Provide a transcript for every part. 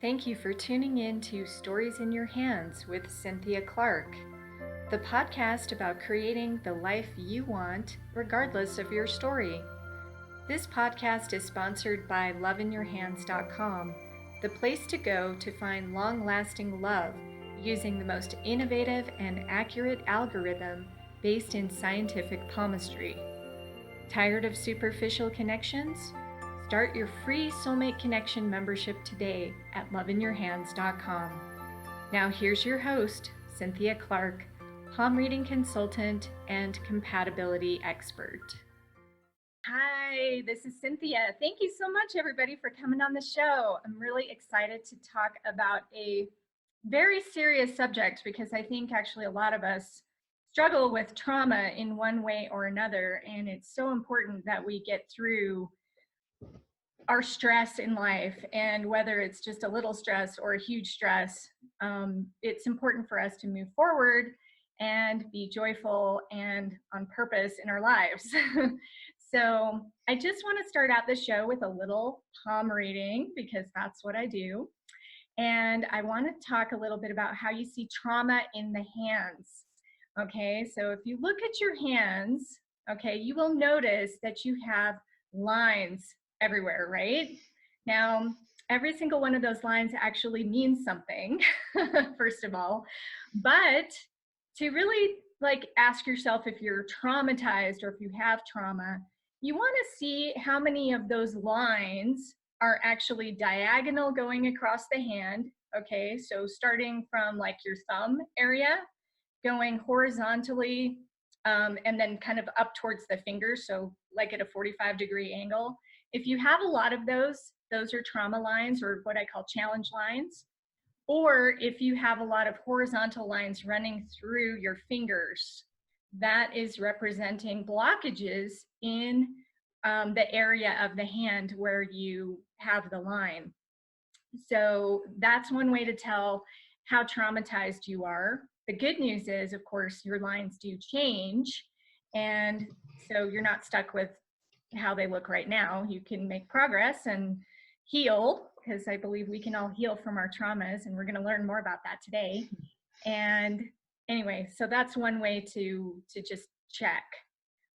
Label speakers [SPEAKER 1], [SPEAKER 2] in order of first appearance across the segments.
[SPEAKER 1] Thank you for tuning in to Stories in Your Hands with Cynthia Clark, the podcast about creating the life you want, regardless of your story. This podcast is sponsored by loveinyourhands.com, the place to go to find long-lasting love using the most innovative and accurate algorithm based in scientific palmistry. Tired of superficial connections? Start your free Soulmate Connection membership today at loveinyourhands.com. Now here's your host, Cynthia Clark, palm reading consultant and compatibility expert. Hi, this is Cynthia. Thank you so much, everybody, for coming on the show. I'm really excited to talk about a very serious subject because I think actually a lot of us struggle with trauma in one way or another, and it's so important that we get through our stress in life, and whether it's just a little stress or a huge stress, it's important for us to move forward and be joyful and on purpose in our lives. So I just want to start out the show with a little palm reading because that's what I do. And I want to talk a little bit about how you see trauma in the hands. Okay, so if you look at your hands, okay, you will notice that you have lines everywhere, right? Now, every single one of those lines actually means something, first of all, but to really ask yourself if you're traumatized or if you have trauma, you want to see how many of those lines are actually diagonal going across the hand. Okay, so starting from your thumb area, going horizontally, and then kind of up towards the fingers, so at a 45-degree angle. If you have a lot of those are trauma lines, or what I call challenge lines. Or if you have a lot of horizontal lines running through your fingers, that is representing blockages in the area of the hand where you have the line. So that's one way to tell how traumatized you are. The good news is, of course, your lines do change, and so you're not stuck with how they look right now. You can make progress and heal, because I believe we can all heal from our traumas, and we're going to learn more about that today. And anyway, so that's one way to just check.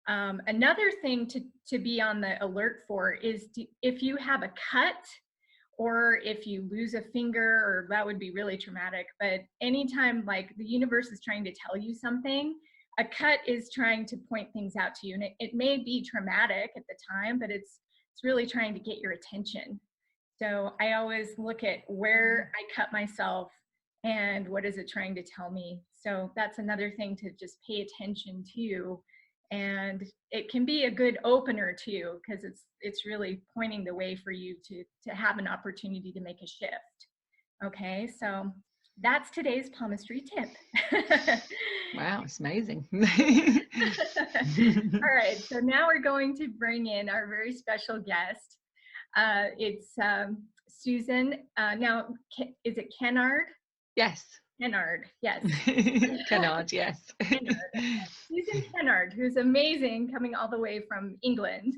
[SPEAKER 1] Another thing to be on the alert for is if you have a cut, or if you lose a finger, or that would be really traumatic. But anytime the universe is trying to tell you something, a cut is trying to point things out to you. And it may be traumatic at the time, but it's really trying to get your attention. So I always look at where I cut myself and what is it trying to tell me. So that's another thing to just pay attention to. And it can be a good opener too, because it's really pointing the way for you to have an opportunity to make a shift. Okay, so that's today's palmistry tip.
[SPEAKER 2] Wow, it's amazing.
[SPEAKER 1] All right, so now we're going to bring in our very special guest. It's Susan. Now, is it Kennard?
[SPEAKER 2] Yes.
[SPEAKER 1] Kennard, yes.
[SPEAKER 2] Kennard, yes.
[SPEAKER 1] Kennard. Susan Kennard, who's amazing, coming all the way from England.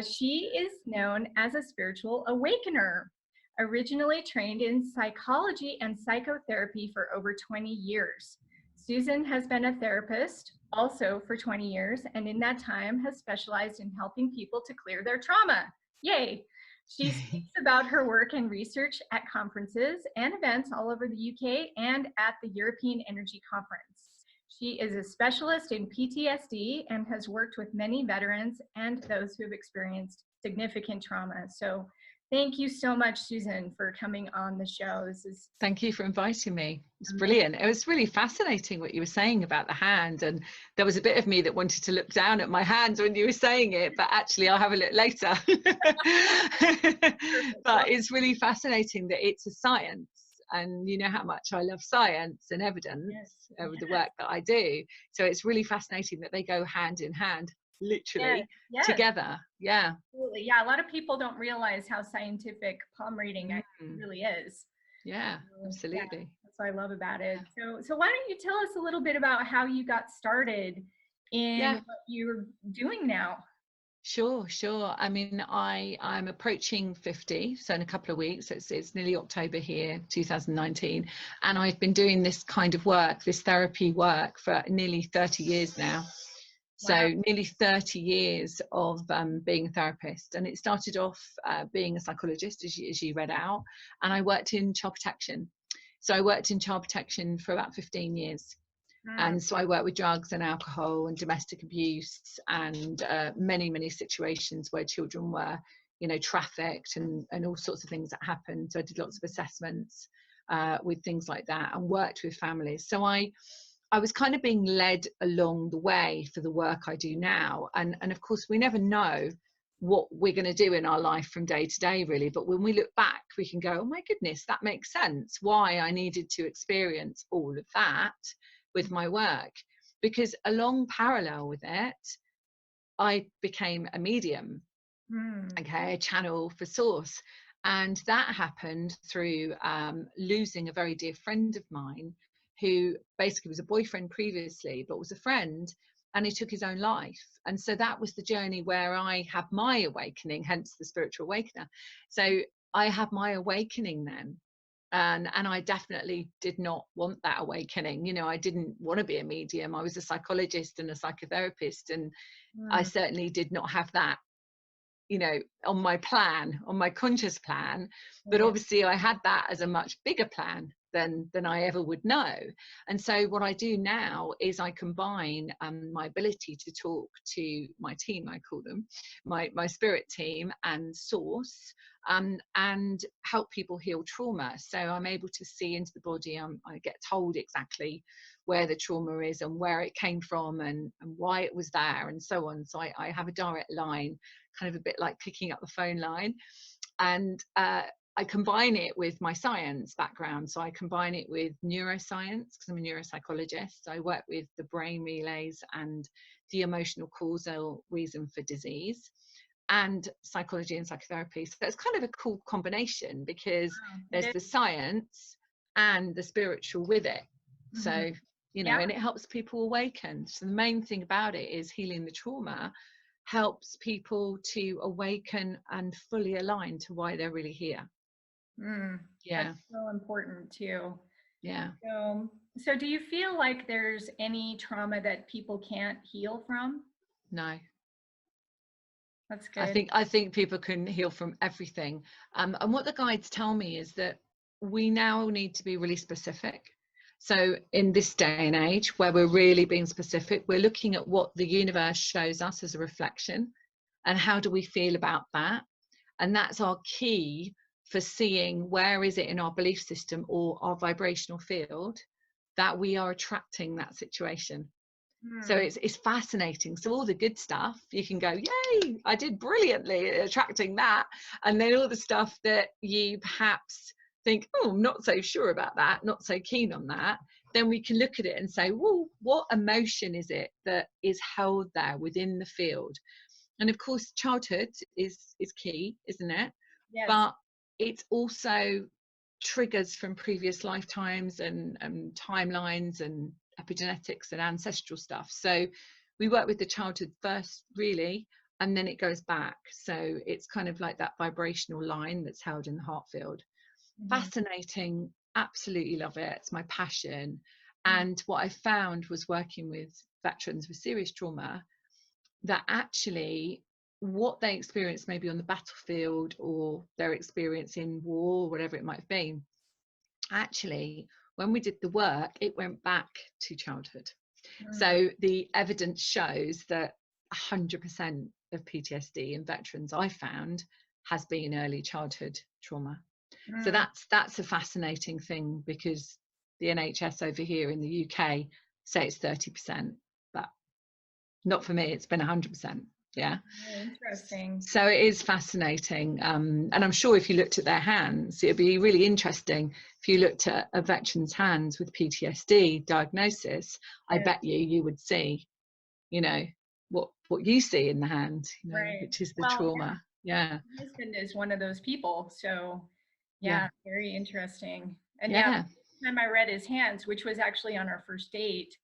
[SPEAKER 1] She is known as a spiritual awakener, originally trained in psychology and psychotherapy for over 20 years. Susan has been a therapist also for 20 years, and in that time has specialized in helping people to clear their trauma. Yay! She speaks about her work and research at conferences and events all over the UK and at the European Energy Conference. She is a specialist in PTSD and has worked with many veterans and those who have experienced significant trauma. So thank you so much, Susan, for coming on the show.
[SPEAKER 2] Thank you for inviting me. It's brilliant. It was really fascinating what you were saying about the hand, and there was a bit of me that wanted to look down at my hand when you were saying it, but actually I'll have a look later. But it's really fascinating that it's a science, and you know how much I love science and evidence with the work that I do. So it's really fascinating that they go hand in hand, literally together. Yeah.
[SPEAKER 1] Absolutely. Yeah, a lot of people don't realize how scientific palm reading really is.
[SPEAKER 2] Yeah, absolutely.
[SPEAKER 1] Yeah, that's what I love about it. So why don't you tell us a little bit about how you got started in what you're doing now?
[SPEAKER 2] Sure, sure. I mean, I'm approaching 50, so in a couple of weeks. It's nearly October here, 2019, and I've been doing this kind of work, this therapy work, for nearly 30 years now.
[SPEAKER 1] Wow.
[SPEAKER 2] So nearly 30 years of being a therapist, and it started off being a psychologist, as you read out, and I worked in child protection. So I worked in child protection for about 15 years.
[SPEAKER 1] Mm,
[SPEAKER 2] And so I work with drugs and alcohol and domestic abuse and many situations where children were, trafficked and all sorts of things that happened. So I did lots of assessments with things like that and worked with families. So I was kind of being led along the way for the work I do now. And of course, we never know what we're going to do in our life from day to day, really. But when we look back, we can go, oh my goodness, that makes sense why I needed to experience all of that with my work. Because along parallel with it, I became a medium,
[SPEAKER 1] mm,
[SPEAKER 2] okay, a channel for source. And that happened through losing a very dear friend of mine who basically was a boyfriend previously, but was a friend, and he took his own life. And so that was the journey where I had my awakening, hence the spiritual awakener. So I had my awakening then. And I definitely did not want that awakening. I didn't want to be a medium. I was a psychologist and a psychotherapist, and I
[SPEAKER 1] mm,
[SPEAKER 2] certainly did not have that, on my plan, on my conscious plan. But
[SPEAKER 1] right.
[SPEAKER 2] obviously I had that as a much bigger plan than I ever would know. And so what I do now is I combine my ability to talk to my team, I call them my spirit team, and source, and help people heal trauma. So I'm able to see into the body. I get told exactly where the trauma is and where it came from, and why it was there, and so on. So I have a direct line, kind of a bit like picking up the phone line. And I combine it with my science background. So I combine it with neuroscience, because I'm a neuropsychologist. So I work with the brain relays and the emotional causal reason for disease, and psychology and psychotherapy. So it's kind of a cool combination, because
[SPEAKER 1] Wow. It
[SPEAKER 2] there's
[SPEAKER 1] is.
[SPEAKER 2] the science and the spiritual with it.
[SPEAKER 1] Mhm.
[SPEAKER 2] So,
[SPEAKER 1] Yeah.
[SPEAKER 2] and it helps people awaken. So the main thing about it is healing the trauma helps people to awaken and fully align to why they're really here.
[SPEAKER 1] Mm, that's
[SPEAKER 2] Yeah,
[SPEAKER 1] so important too.
[SPEAKER 2] yeah.
[SPEAKER 1] So do you feel like there's any trauma that people can't heal from?
[SPEAKER 2] No,
[SPEAKER 1] That's
[SPEAKER 2] I
[SPEAKER 1] good.
[SPEAKER 2] think I think people can heal from everything. And what the guides tell me is that we now need to be really specific. So in this day and age where we're really being specific, we're looking at what the universe shows us as a reflection, and how do we feel about that? And that's our key for seeing where is it in our belief system or our vibrational field that we are attracting that situation. So
[SPEAKER 1] Mm,
[SPEAKER 2] it's fascinating. So all the good stuff, you can go, yay, I did brilliantly at attracting that. And then all the stuff that you perhaps think, oh, I'm not so sure about that, not so keen on that, then we can look at it and say, well, what emotion is it that is held there within the field? And of course, childhood is key, isn't it?
[SPEAKER 1] yes.
[SPEAKER 2] But it's also triggers from previous lifetimes and timelines and epigenetics and ancestral stuff. So we work with the childhood first, really, and then it goes back. So it's kind of like that vibrational line that's held in the heart field.
[SPEAKER 1] Mhm.
[SPEAKER 2] Fascinating, absolutely love it. It's my passion.
[SPEAKER 1] Mm,
[SPEAKER 2] And what I found was working with veterans with serious trauma, that actually what they experience maybe on the battlefield or their experience in war, whatever it might have been, actually when we did the work, it went back to childhood.
[SPEAKER 1] mm,
[SPEAKER 2] So the evidence shows that 100% of PTSD in veterans I found has been early childhood trauma. So
[SPEAKER 1] mm.
[SPEAKER 2] that's a fascinating thing, because the NHS over here in the UK say it's 30%, but not for me, it's been 100%. Yeah.
[SPEAKER 1] Oh, interesting.
[SPEAKER 2] So it is fascinating. And I'm sure if you looked at their hands, it'd be really interesting. If you looked at a veteran's hands with PTSD diagnosis, I
[SPEAKER 1] Yeah,
[SPEAKER 2] bet you would see, you know, what you see in the hand,
[SPEAKER 1] right.
[SPEAKER 2] which is the
[SPEAKER 1] Well,
[SPEAKER 2] trauma. Yeah.
[SPEAKER 1] my husband is one of those people. So,
[SPEAKER 2] Yeah.
[SPEAKER 1] yeah, very interesting. And yeah,
[SPEAKER 2] Yeah.
[SPEAKER 1] the time I read his hands, which was actually on our first date,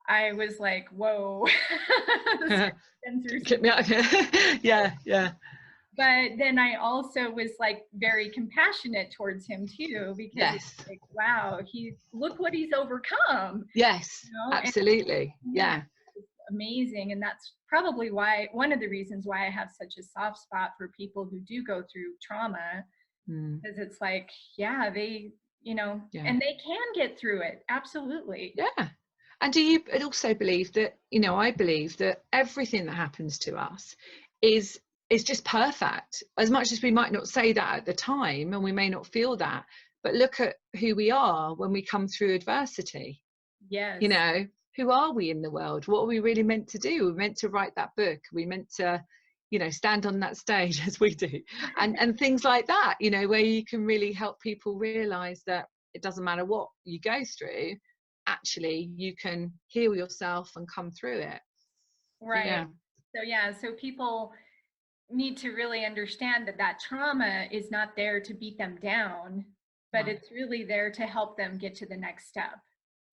[SPEAKER 1] I was like, whoa. Been through
[SPEAKER 2] Get me out of here. Yeah, yeah.
[SPEAKER 1] But then I also was like very compassionate towards him too, because it's
[SPEAKER 2] Yes.
[SPEAKER 1] like, wow, look what he's overcome,
[SPEAKER 2] Yes,
[SPEAKER 1] and
[SPEAKER 2] absolutely. Yeah.
[SPEAKER 1] it's amazing. And that's probably one of the reasons why I have such a soft spot for people who do go through trauma,
[SPEAKER 2] Mm,
[SPEAKER 1] because it's like, yeah,
[SPEAKER 2] yeah.
[SPEAKER 1] and they can get through it. Absolutely.
[SPEAKER 2] Yeah. And do you also believe that, I believe that everything that happens to us is just perfect, as much as we might not say that at the time and we may not feel that, but look at who we are when we come through adversity.
[SPEAKER 1] Yes.
[SPEAKER 2] Who are we in the world? What are we really meant to do? We're meant to write that book. We're meant to, stand on that stage as we do, and things like that, where you can really help people realize that it doesn't matter what you go through, actually you can heal yourself and come through it.
[SPEAKER 1] Right.
[SPEAKER 2] Yeah.
[SPEAKER 1] So people need to really understand that trauma is not there to beat them down, but
[SPEAKER 2] No.
[SPEAKER 1] it's really there to help them get to the next step.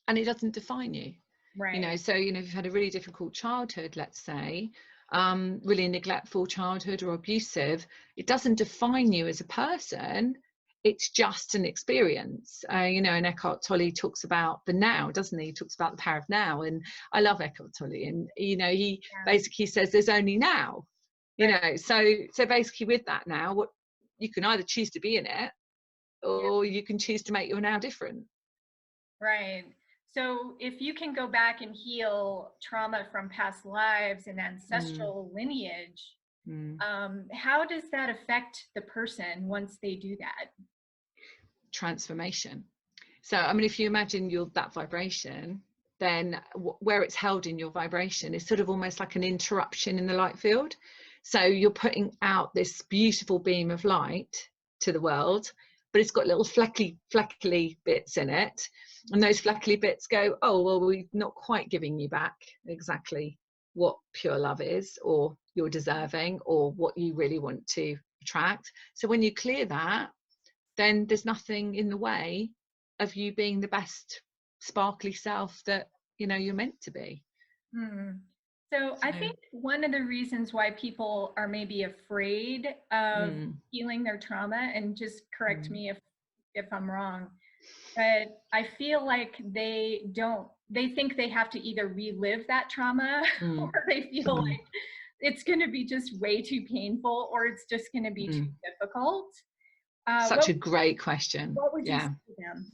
[SPEAKER 2] And it doesn't define you.
[SPEAKER 1] Right.
[SPEAKER 2] So if you've had a really difficult childhood, let's say, really neglectful childhood or abusive, it doesn't define you as a person. It's just an experience. And Eckhart Tolle talks about the now, doesn't he? He talks about the power of now. And I love Eckhart Tolle. And he basically says there's only now. So basically with that now, what you can either choose to be in it, or you can choose to make your now different.
[SPEAKER 1] Right. So if you can go back and heal trauma from past lives and ancestral lineage, how does that affect the person once they do that?
[SPEAKER 2] Transformation. So if you imagine that vibration, then where it's held in your vibration is sort of almost like an interruption in the light field. So you're putting out this beautiful beam of light to the world, but it's got little fleckly bits in it, and those fleckly bits go, oh well, we're not quite giving you back exactly what pure love is, or you're deserving, or what you really want to attract. So when you clear that, then there's nothing in the way of you being the best sparkly self that you're meant to be.
[SPEAKER 1] So I think one of the reasons why people are maybe afraid of healing their trauma, and just correct me if I'm wrong, but I feel like they think they have to either relive that trauma or they feel like it's going to be just way too painful, or it's just going to be too difficult.
[SPEAKER 2] Such a great question.
[SPEAKER 1] What would you say to them?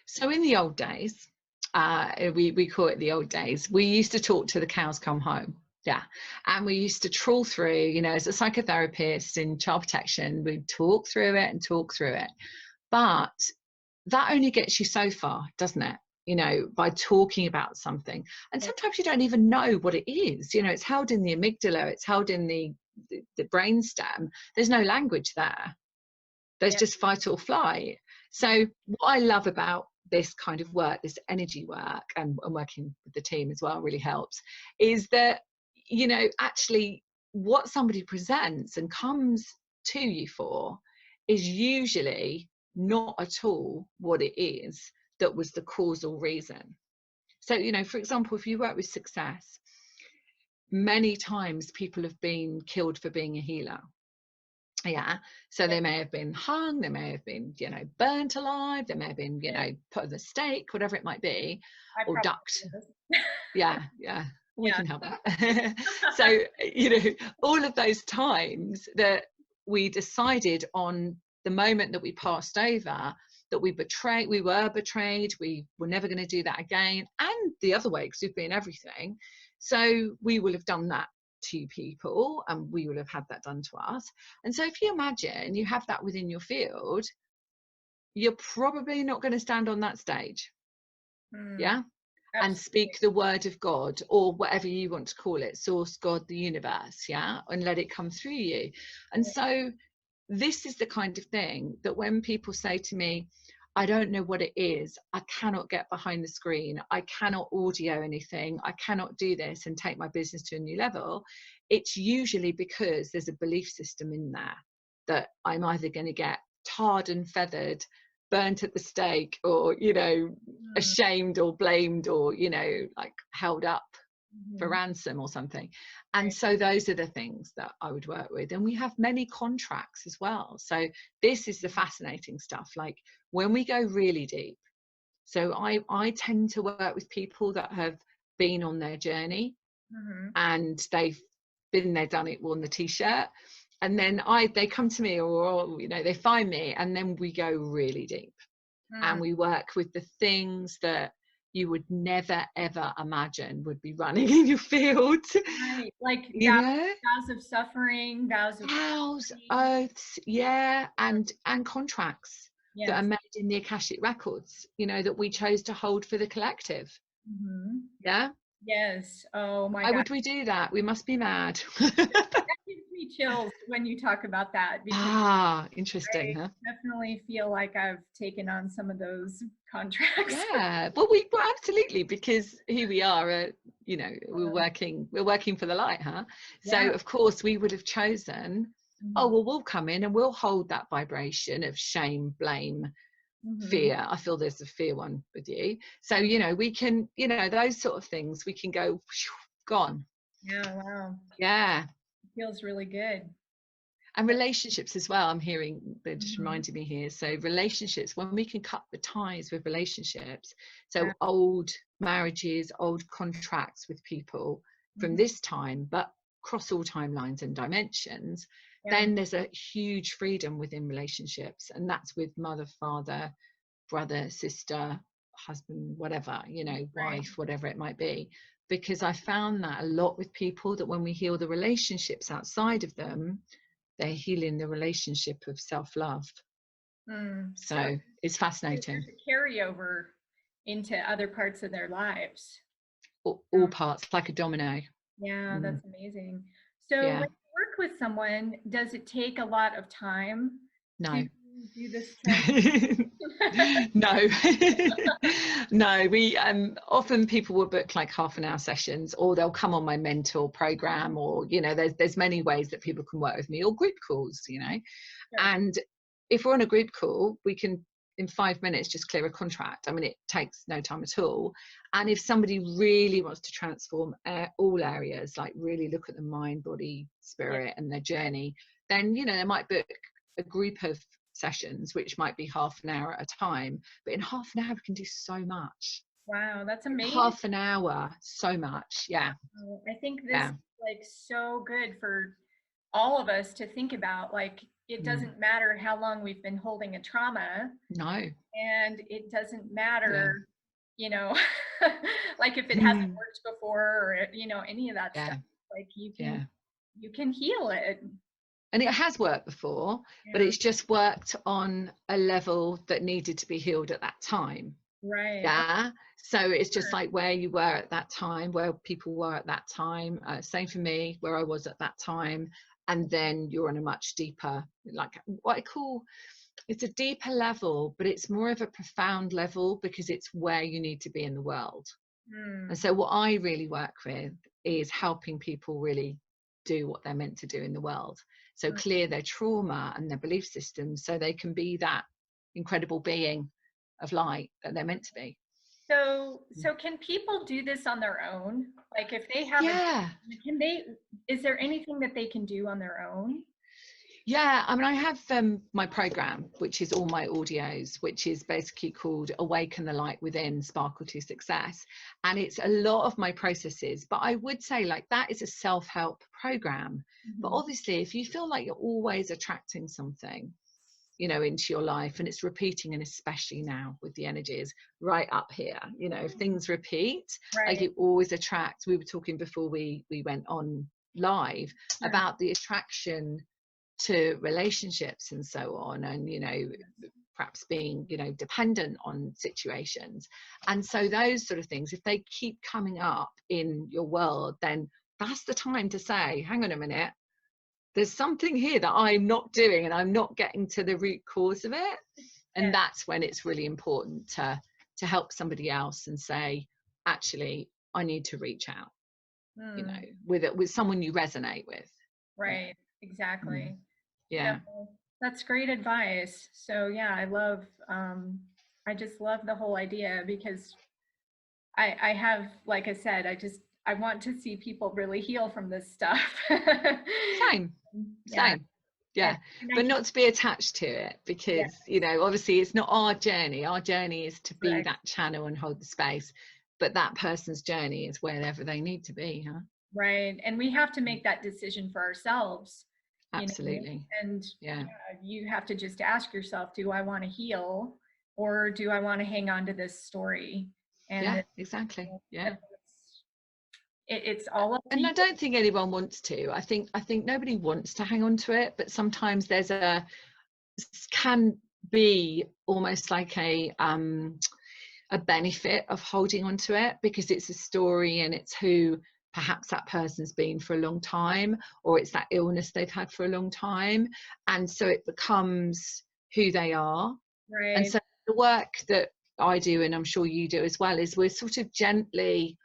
[SPEAKER 2] So in the old days, we call it the old days, we used to talk till the cows come home. Yeah. And we used to trawl through, as a psychotherapist in child protection, we'd talk through it and talk through it. But that only gets you so far, doesn't it? By talking about something. And sometimes you don't even know what it is. It's held in the amygdala, it's held in the brainstem. There's no language there. There's just fight or flight. So what I love about this kind of work, this energy work, and working with the team as well really helps, is that, actually what somebody presents and comes to you for is usually not at all what it is that was the causal reason. So, for example, if you work with success, many times people have been killed for being a healer. Yeah. So they may have been hung, they may have been, burnt alive, they may have been, put on the stake, whatever it might be, or ducked. Yeah. We can help that. So, all of those times that we decided on the moment that we passed over that we were betrayed, we were never going to do that again, and the other way, because we've been everything. So we will have done that to people, and we will have had that done to us. And so if you imagine you have that within your field, you're probably not going to stand on that stage. Yeah. Absolutely. And speak the word of God, or whatever you want to call it, source, God, the universe, yeah, and let it come through you. And so this is the kind of thing that when people say to me, I don't know what it is, I cannot get behind the screen, I cannot audio anything, I cannot do this and take my business to a new level, it's usually because there's a belief system in there that I'm either going to get tarred and feathered burnt at the stake, or, you know,
[SPEAKER 1] Mm.
[SPEAKER 2] ashamed or blamed, or, you know, like held up for
[SPEAKER 1] Mhm.
[SPEAKER 2] ransom or something. And
[SPEAKER 1] Right.
[SPEAKER 2] so those are the things that I would work with. And we have many contracts as well. So this is the fascinating stuff. Like when we go really deep, so I tend to work with people that have been on their journey,
[SPEAKER 1] Mhm.
[SPEAKER 2] and they've been there, done it, worn the t-shirt, and then they come to me, or, you know, they find me, and then we go really deep, and
[SPEAKER 1] Mm.
[SPEAKER 2] we work with the things that you would never ever imagine would be running in your field.
[SPEAKER 1] Right. Like
[SPEAKER 2] You know,
[SPEAKER 1] vows of suffering, vows of
[SPEAKER 2] vows,
[SPEAKER 1] poverty.
[SPEAKER 2] oaths, yeah, and contracts that are
[SPEAKER 1] Yes.
[SPEAKER 2] made in the Akashic records, you know, that we chose to hold for the collective.
[SPEAKER 1] Mhm.
[SPEAKER 2] Yeah,
[SPEAKER 1] Yes. Oh my
[SPEAKER 2] why
[SPEAKER 1] God.
[SPEAKER 2] would we do that? We must be mad.
[SPEAKER 1] That gives me chills when you talk about that, because
[SPEAKER 2] Ah, interesting,
[SPEAKER 1] I
[SPEAKER 2] huh?
[SPEAKER 1] definitely feel like I've taken on some of those contracts.
[SPEAKER 2] Yeah, well, absolutely, because here we are, you know, we're working for the light, huh? So
[SPEAKER 1] Yeah.
[SPEAKER 2] of course we would have chosen, oh
[SPEAKER 1] Mhm.
[SPEAKER 2] well, we'll come in and we'll hold that vibration of shame, blame,
[SPEAKER 1] Mhm.
[SPEAKER 2] fear. I feel there's a fear one with you. So, you know, we can, you know, those sort of things, we can go, gone.
[SPEAKER 1] Yeah, wow.
[SPEAKER 2] Yeah.
[SPEAKER 1] It feels really good.
[SPEAKER 2] And relationships as well, I'm hearing, they're just
[SPEAKER 1] Mhm.
[SPEAKER 2] reminding me here. So relationships, when we can cut the ties with relationships,
[SPEAKER 1] Yeah.
[SPEAKER 2] so old marriages, old contracts with people from
[SPEAKER 1] Mhm.
[SPEAKER 2] this time, but across all timelines and dimensions,
[SPEAKER 1] Yeah.
[SPEAKER 2] then there's a huge freedom within relationships. And that's with mother, father, brother, sister, husband, whatever, you know,
[SPEAKER 1] Right.
[SPEAKER 2] wife, whatever it might be. Because I found that a lot with people, that when we heal the relationships outside of them, they're healing the relationship of self-love.
[SPEAKER 1] Mm. So
[SPEAKER 2] So it's fascinating.
[SPEAKER 1] there's a carryover into other parts of their lives.
[SPEAKER 2] All parts, like a domino.
[SPEAKER 1] Yeah,
[SPEAKER 2] Mm,
[SPEAKER 1] that's amazing. So
[SPEAKER 2] yeah.
[SPEAKER 1] when you work with someone, does it take a lot of time to
[SPEAKER 2] No.
[SPEAKER 1] do this trend?
[SPEAKER 2] No. No, we often people will book like half an hour sessions, or they'll come on my mentor program, or, you know, there's many ways that people can work with me, or group calls, you know.
[SPEAKER 1] Sure.
[SPEAKER 2] And if we're on a group call, we can in 5 minutes just clear a contract. I mean, it takes no time at all. And if somebody really wants to transform all areas, like really look at the mind, body,
[SPEAKER 1] Yeah.
[SPEAKER 2] spirit, and their
[SPEAKER 1] Right.
[SPEAKER 2] journey, then, you know, they might book a group of sessions, which might be half an hour at a time. But in half an hour, we can do so much.
[SPEAKER 1] Wow, that's
[SPEAKER 2] In
[SPEAKER 1] amazing.
[SPEAKER 2] half an hour, so much. Yeah,
[SPEAKER 1] I think this is
[SPEAKER 2] yeah.
[SPEAKER 1] like so good for all of us to think about. Like, it
[SPEAKER 2] Mm,
[SPEAKER 1] doesn't matter how long we've been holding a trauma,
[SPEAKER 2] no.
[SPEAKER 1] and it doesn't
[SPEAKER 2] Yeah.
[SPEAKER 1] matter, you know, like if it hasn't
[SPEAKER 2] Mm,
[SPEAKER 1] worked before, or any of that stuff.
[SPEAKER 2] yeah.
[SPEAKER 1] Like
[SPEAKER 2] Yeah.
[SPEAKER 1] you can heal it.
[SPEAKER 2] And it has worked before, but
[SPEAKER 1] Yeah.
[SPEAKER 2] it's just worked on a level that needed to be healed at that time.
[SPEAKER 1] Right. Oh,
[SPEAKER 2] Yeah. So it's just
[SPEAKER 1] sure.
[SPEAKER 2] like where you were at that time, where people were at that time. Same for me, where I was at that time. And then you're on a much deeper, like what I call, it's a deeper level, but it's more of a profound level, because it's where you need to be in the world. And
[SPEAKER 1] Mm.
[SPEAKER 2] so what I really work with is helping people really do what they're meant to do in the world. So
[SPEAKER 1] Mm.
[SPEAKER 2] clear their trauma and their belief systems, so they can be that incredible being of light that they're meant to be.
[SPEAKER 1] So can people do this on their own? Like if they have
[SPEAKER 2] Yeah.
[SPEAKER 1] can they, is there anything that they can do on their own?
[SPEAKER 2] Yeah, I mean, I have my program, which is all my audios, which is basically called Awaken the Light Within, Sparkle to Success. And it's a lot of my processes, but I would say like that is a self-help program. But
[SPEAKER 1] Mhm.
[SPEAKER 2] obviously, if you feel like you're always attracting something, you know, into your life, and it's repeating, and especially now with the energies right up here, you know, if things repeat, like
[SPEAKER 1] Right.
[SPEAKER 2] it always attracts. We were talking before we went on live
[SPEAKER 1] Sure.
[SPEAKER 2] about the attraction to relationships and so on, and, you know, perhaps being, you know, dependent on situations. And so those sort of things, if they keep coming up in your world, then that's the time to say, hang on a minute, there's something here that I'm not doing, and I'm not getting to the root cause of it. And
[SPEAKER 1] Yeah.
[SPEAKER 2] that's when it's really important to help somebody else and say, actually, I need to reach out, you know,
[SPEAKER 1] Mm.
[SPEAKER 2] with someone you resonate with. Yeah.
[SPEAKER 1] Right.
[SPEAKER 2] Mm.
[SPEAKER 1] Exactly. So
[SPEAKER 2] Yeah.
[SPEAKER 1] That's great advice. So yeah, I just love the whole idea because I have, like I said, I want to see people really heal from this stuff.
[SPEAKER 2] Same,
[SPEAKER 1] Yeah.
[SPEAKER 2] same.
[SPEAKER 1] And,
[SPEAKER 2] Yeah,
[SPEAKER 1] and I
[SPEAKER 2] but
[SPEAKER 1] can,
[SPEAKER 2] not to be attached to it,
[SPEAKER 1] yeah,
[SPEAKER 2] because obviously it's not our journey. Our journey is to be
[SPEAKER 1] correct.
[SPEAKER 2] that channel and hold the space, but that person's journey is wherever they need to be, huh?
[SPEAKER 1] Right. And we have to make that decision for ourselves, you know,
[SPEAKER 2] Absolutely.
[SPEAKER 1] and
[SPEAKER 2] Yeah.
[SPEAKER 1] yeah, you have to just ask yourself, do I want to heal or do I want to hang on to this story? And
[SPEAKER 2] Yeah, exactly. Yeah.
[SPEAKER 1] it's all up to
[SPEAKER 2] And
[SPEAKER 1] you.
[SPEAKER 2] I don't think anyone wants to. I think nobody wants to hang on to it, but sometimes there's can be almost like a benefit of holding on to it, because it's a story and it's who perhaps that person's been for a long time, or it's that illness they've had for a long time, and so it becomes who they are. And
[SPEAKER 1] Right.
[SPEAKER 2] so the work that I do, and I'm sure you do as well, is we're sort of gently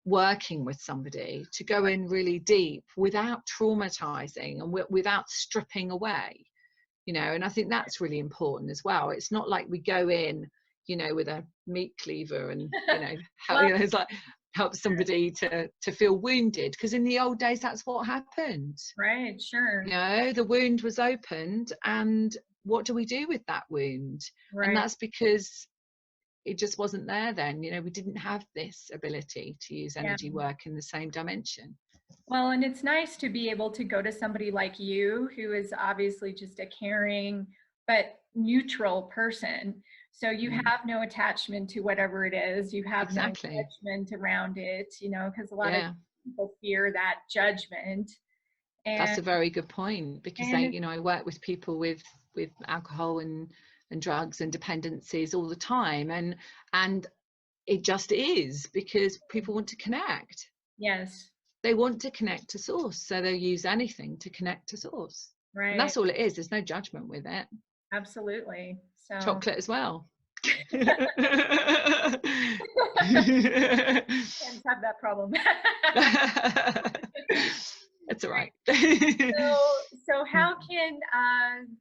[SPEAKER 2] working with somebody to go in really deep without traumatizing and without stripping away, and I think that's really important as well. It's not like we go in, with a meat cleaver and how,
[SPEAKER 1] Well,
[SPEAKER 2] it's like help somebody to feel wounded, because in the old days that's what happened.
[SPEAKER 1] right, sure.
[SPEAKER 2] The wound was opened, and what do we do with that wound? And
[SPEAKER 1] Right.
[SPEAKER 2] that's because it just wasn't there then. We didn't have this ability to use
[SPEAKER 1] Yeah.
[SPEAKER 2] energy work in the same dimension.
[SPEAKER 1] Well, and it's nice to be able to go to somebody like you who is obviously just a caring but neutral person. So you
[SPEAKER 2] Mm,
[SPEAKER 1] have no attachment to whatever it is. You have no
[SPEAKER 2] exactly.
[SPEAKER 1] judgment around it, because a lot of
[SPEAKER 2] Yeah.
[SPEAKER 1] people fear that judgment.
[SPEAKER 2] That's
[SPEAKER 1] And
[SPEAKER 2] a very good point, because
[SPEAKER 1] and
[SPEAKER 2] I work with people with alcohol and drugs and dependencies all the time, and it just is because people want to connect.
[SPEAKER 1] yes,
[SPEAKER 2] They want to connect to source, so they'll use anything to connect to source. And
[SPEAKER 1] right,
[SPEAKER 2] that's all it is. There's no judgment with it.
[SPEAKER 1] absolutely. So
[SPEAKER 2] Chocolate as well.
[SPEAKER 1] can't have that problem.
[SPEAKER 2] It's all right.
[SPEAKER 1] So how can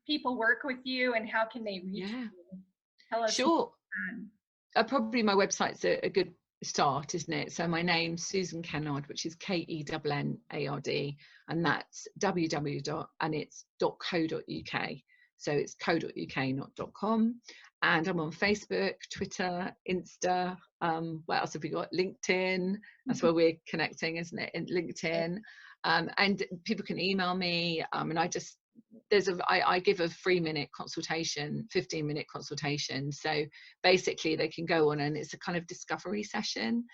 [SPEAKER 1] people work with you and how can they reach
[SPEAKER 2] Yeah,
[SPEAKER 1] you? Tell us more.
[SPEAKER 2] sure. Probably my website's a good start, isn't it? So my name's Susan Kennard, which is KENNARD, and that's www. and it's .co.uk. So it's co.uk, not .com. And I'm on Facebook, Twitter, Insta. What else have we got? LinkedIn. That's where we're connecting, isn't it? In LinkedIn. And people can email me, and I give a 3-minute consultation, 15-minute consultation. So basically they can go on, and it's a kind of discovery session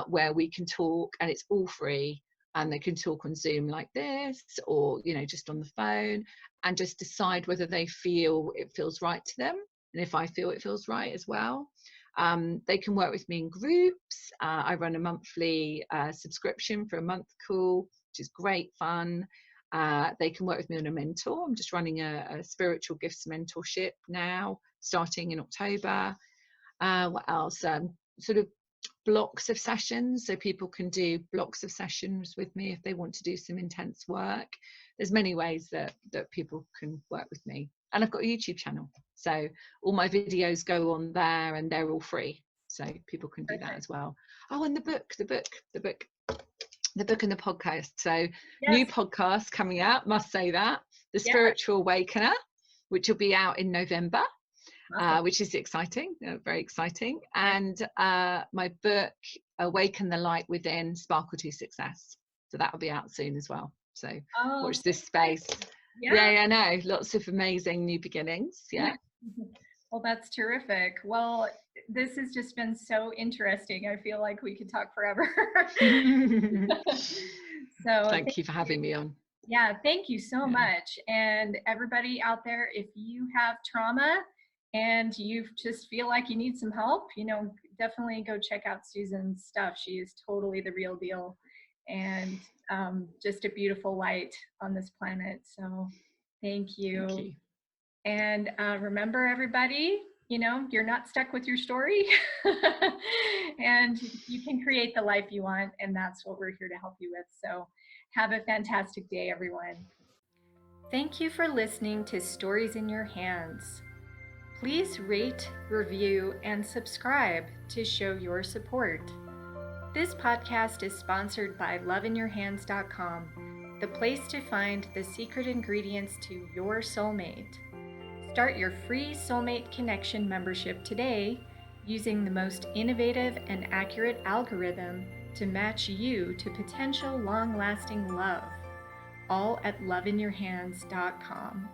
[SPEAKER 2] where we can talk, and it's all free, and they can talk on Zoom like this, or just on the phone, and just decide whether they feel it feels right to them, and if I feel it feels right as well. They can work with me in groups. I run a monthly subscription for a month call, which is great fun. They can work with me on a mentor. I'm just running a spiritual gifts mentorship now, starting in October. What else? Sort of blocks of sessions, so people can do blocks of sessions with me if they want to do some intense work. There's many ways that people can work with me, and I've got a YouTube channel, so all my videos go on there, and they're all free, so people can do that
[SPEAKER 1] Perfect.
[SPEAKER 2] as well. Oh, and the book and the podcast. So
[SPEAKER 1] Yes.
[SPEAKER 2] new podcast coming out, must say that. The
[SPEAKER 1] Yeah.
[SPEAKER 2] Spiritual Awakener, which will be out in November,
[SPEAKER 1] Awesome.
[SPEAKER 2] which is exciting, very exciting. And my book, Awaken the Light Within, Sparkle to Success. So that will be out soon as well. So
[SPEAKER 1] Oh,
[SPEAKER 2] watch
[SPEAKER 1] so
[SPEAKER 2] this space.
[SPEAKER 1] yeah.
[SPEAKER 2] Yeah, no, lots of amazing new beginnings. Yeah.
[SPEAKER 1] Well, that's terrific. Well, this has just been so interesting. I feel like we could talk forever. So,
[SPEAKER 2] Thank you for having me on.
[SPEAKER 1] yeah, thank you so
[SPEAKER 2] Yeah.
[SPEAKER 1] much. And everybody out there, if you have trauma and you just feel like you need some help, definitely go check out Susan's stuff. She is totally the real deal and just a beautiful light on this planet. So, thank you.
[SPEAKER 2] Thank you.
[SPEAKER 1] And remember, everybody, you're not stuck with your story and you can create the life you want. And that's what we're here to help you with. So have a fantastic day, everyone. Thank you for listening to Stories in Your Hands. Please rate, review, and subscribe to show your support. This podcast is sponsored by loveinyourhands.com, the place to find the secret ingredients to your soulmate. Start your free Soulmate Connection membership today using the most innovative and accurate algorithm to match you to potential long-lasting love, all at loveinyourhands.com.